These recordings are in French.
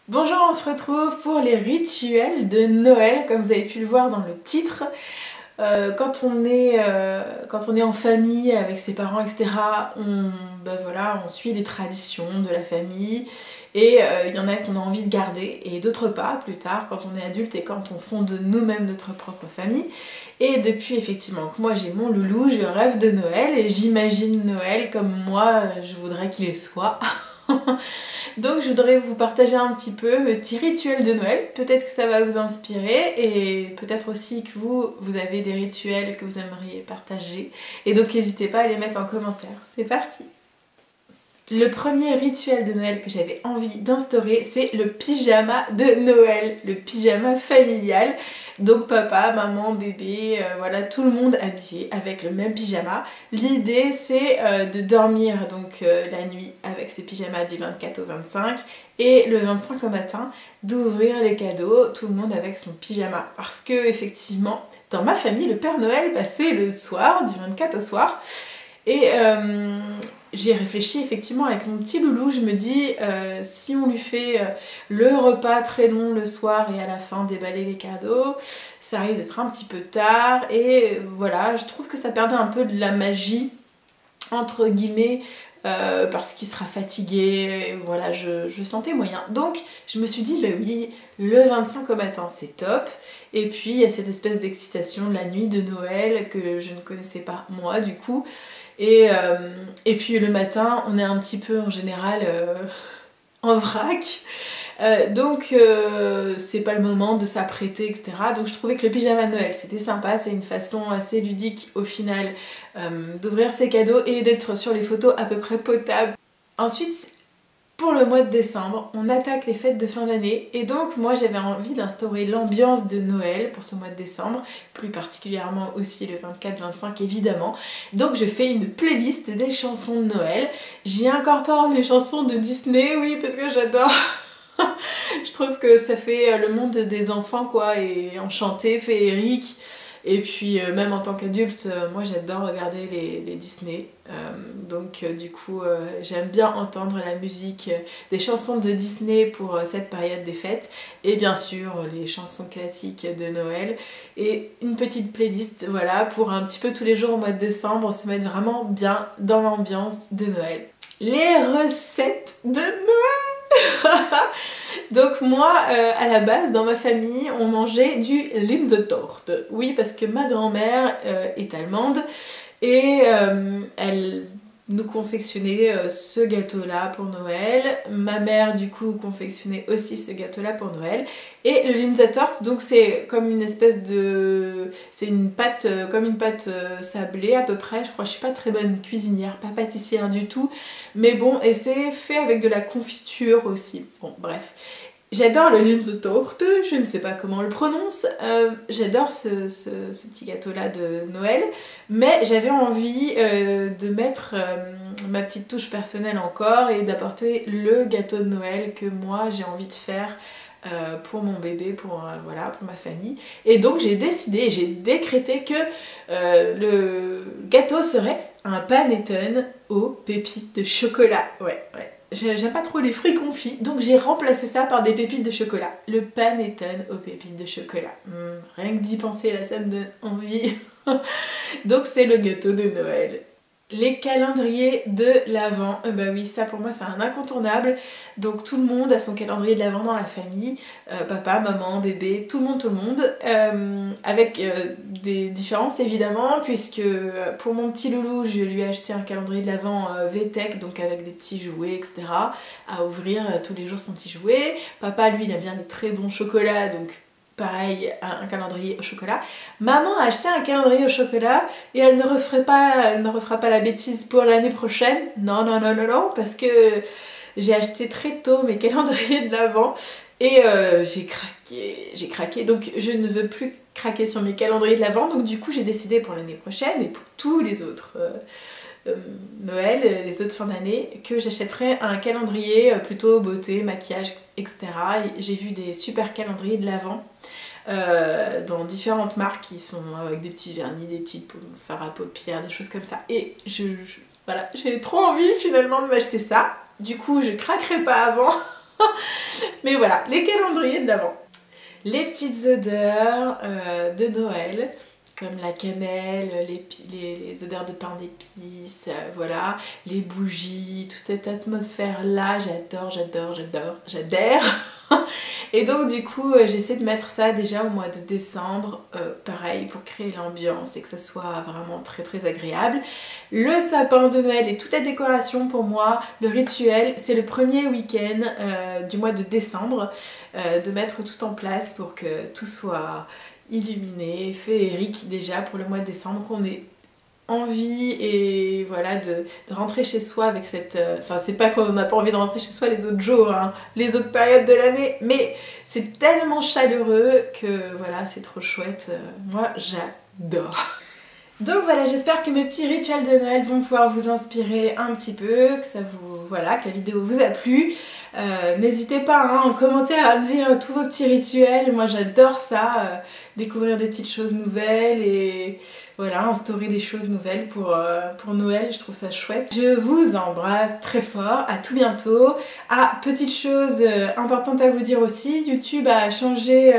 Bonjour, on se retrouve pour les rituels de Noël, comme vous avez pu le voir dans le titre. Quand on est en famille avec ses parents, etc., on suit les traditions de la famille et il y en a qu'on a envie de garder et d'autres pas plus tard quand on est adulte et quand on fonde nous-mêmes notre propre famille. Et depuis effectivement que moi j'ai mon loulou, je rêve de Noël et j'imagine Noël comme moi je voudrais qu'il soit. Donc je voudrais vous partager un petit peu mes petits rituels de Noël. Peut-être que ça va vous inspirer et peut-être aussi que vous avez des rituels que vous aimeriez partager. Et donc n'hésitez pas à les mettre en commentaire. C'est parti! Le premier rituel de Noël que j'avais envie d'instaurer, c'est le pyjama de Noël, le pyjama familial. Donc papa, maman, bébé, voilà, tout le monde habillé avec le même pyjama. L'idée c'est de dormir donc la nuit avec ce pyjama du 24 au 25 et le 25 au matin d'ouvrir les cadeaux, tout le monde avec son pyjama. Parce que effectivement, dans ma famille, le Père Noël passait le soir, du 24 au soir. Et j'ai réfléchi effectivement avec mon petit loulou, je me dis si on lui fait le repas très long le soir et à la fin déballer les cadeaux, ça risque d'être un petit peu tard et voilà, je trouve que ça perdait un peu de la magie entre guillemets parce qu'il sera fatigué, et voilà, je sentais moyen. Donc je me suis dit bah oui, le 25 au matin c'est top. Et puis il y a cette espèce d'excitation de la nuit de Noël que je ne connaissais pas moi du coup. Et puis le matin, on est un petit peu en général en vrac. Donc c'est pas le moment de s'apprêter, etc. Donc je trouvais que le pyjama de Noël c'était sympa, c'est une façon assez ludique au final d'ouvrir ses cadeaux et d'être sur les photos à peu près potables. Ensuite, pour le mois de décembre, on attaque les fêtes de fin d'année et donc moi j'avais envie d'instaurer l'ambiance de Noël pour ce mois de décembre, plus particulièrement aussi le 24-25 évidemment. Donc je fais une playlist des chansons de Noël, j'y incorpore les chansons de Disney, oui parce que j'adore. Je trouve que ça fait le monde des enfants quoi, et enchanté, féerique. Et puis même en tant qu'adulte, moi j'adore regarder les Disney. Donc du coup j'aime bien entendre la musique des chansons de Disney pour cette période des fêtes. Et bien sûr les chansons classiques de Noël. Et une petite playlist, voilà, pour un petit peu tous les jours au mois de décembre, se mettre vraiment bien dans l'ambiance de Noël. Les recettes de Noël. Donc moi, à la base, dans ma famille, on mangeait du Linsentorte. Oui, parce que ma grand-mère est allemande et elle nous confectionnait ce gâteau-là pour Noël. Ma mère, du coup, confectionnait aussi ce gâteau-là pour Noël. Et le Linsentorte, donc c'est comme une espèce de... c'est une pâte, comme une pâte sablée à peu près. Je crois que je suis pas très bonne cuisinière, pas pâtissière du tout. Mais bon, et c'est fait avec de la confiture aussi. Bon, bref. J'adore le Linsentorte, je ne sais pas comment on le prononce, j'adore ce petit gâteau là de Noël, mais j'avais envie de mettre ma petite touche personnelle encore et d'apporter le gâteau de Noël que moi j'ai envie de faire pour mon bébé, voilà, pour ma famille. Et donc j'ai décidé, j'ai décrété que le gâteau serait un panettone aux pépites de chocolat, ouais. J'aime pas trop les fruits confits, donc j'ai remplacé ça par des pépites de chocolat. Le panettone aux pépites de chocolat. Rien que d'y penser, là, ça me donne envie. Donc c'est le gâteau de Noël. Les calendriers de l'Avent, bah oui, ça pour moi c'est un incontournable. Donc tout le monde a son calendrier de l'Avent dans la famille, papa, maman, bébé, tout le monde, avec des différences évidemment, puisque pour mon petit loulou, je lui ai acheté un calendrier de l'Avent VTech, donc avec des petits jouets, etc. à ouvrir tous les jours son petit jouet. Papa, lui, il a bien des très bons chocolats, donc pareil, un calendrier au chocolat. Maman a acheté un calendrier au chocolat et elle ne refera pas la bêtise pour l'année prochaine. Non, parce que j'ai acheté très tôt mes calendriers de l'Avent et j'ai craqué. Donc je ne veux plus craquer sur mes calendriers de l'Avent. Donc du coup j'ai décidé pour l'année prochaine et pour tous les autres Noël, les autres fins d'année, que j'achèterais un calendrier plutôt beauté, maquillage, etc. J'ai vu des super calendriers de l'Avent dans différentes marques qui sont avec des petits vernis, des petits fards à paupières, des choses comme ça. Et voilà, j'ai trop envie finalement de m'acheter ça. Du coup, je craquerai pas avant. Mais voilà, les calendriers de l'Avent. Les petites odeurs de Noël, comme la cannelle, les odeurs de pain d'épices, voilà, les bougies, toute cette atmosphère-là, j'adhère. Et donc du coup, j'essaie de mettre ça déjà au mois de décembre, pareil, pour créer l'ambiance et que ça soit vraiment très très agréable. Le sapin de Noël et toute la décoration pour moi, le rituel, c'est le premier week-end du mois de décembre, de mettre tout en place pour que tout soit illuminé, féerique déjà pour le mois de décembre, qu'on ait envie et voilà de rentrer chez soi avec cette... Enfin c'est pas qu'on n'a pas envie de rentrer chez soi les autres jours, hein, les autres périodes de l'année, mais c'est tellement chaleureux que voilà c'est trop chouette, moi j'adore. Donc voilà, j'espère que mes petits rituels de Noël vont pouvoir vous inspirer un petit peu, que ça vous... Voilà, que la vidéo vous a plu. N'hésitez pas hein, en commentaire à me dire tous vos petits rituels, moi j'adore ça, découvrir des petites choses nouvelles et voilà, instaurer des choses nouvelles pour Noël, je trouve ça chouette. Je vous embrasse très fort, à tout bientôt. Ah, petite chose importante à vous dire aussi, YouTube a changé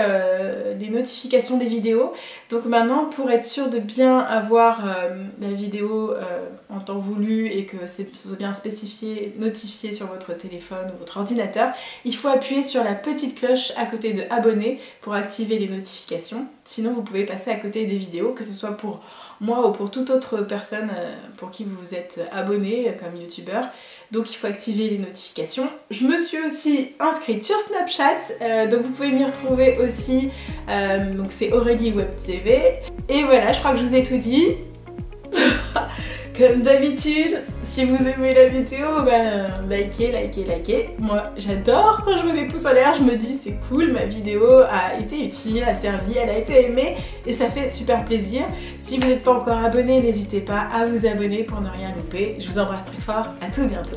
les notifications des vidéos, donc maintenant pour être sûr de bien avoir la vidéo en temps voulu et que c'est bien spécifié, notifié sur votre téléphone ou votre ordinateur, il faut appuyer sur la petite cloche à côté de abonner pour activer les notifications. Sinon vous pouvez passer à côté des vidéos, que ce soit pour moi ou pour toute autre personne pour qui vous êtes abonné comme youtubeur. Donc il faut activer les notifications. Je me suis aussi inscrite sur Snapchat, donc vous pouvez m'y retrouver aussi. Donc c'est Aurélie Web TV. Et voilà, je crois que je vous ai tout dit. Comme d'habitude, si vous aimez la vidéo, ben likez. Moi j'adore quand je vois des pouces en l'air, je me dis c'est cool, ma vidéo a été utile, a servi, elle a été aimée et ça fait super plaisir. Si vous n'êtes pas encore abonné, n'hésitez pas à vous abonner pour ne rien louper. Je vous embrasse très fort, à tout bientôt.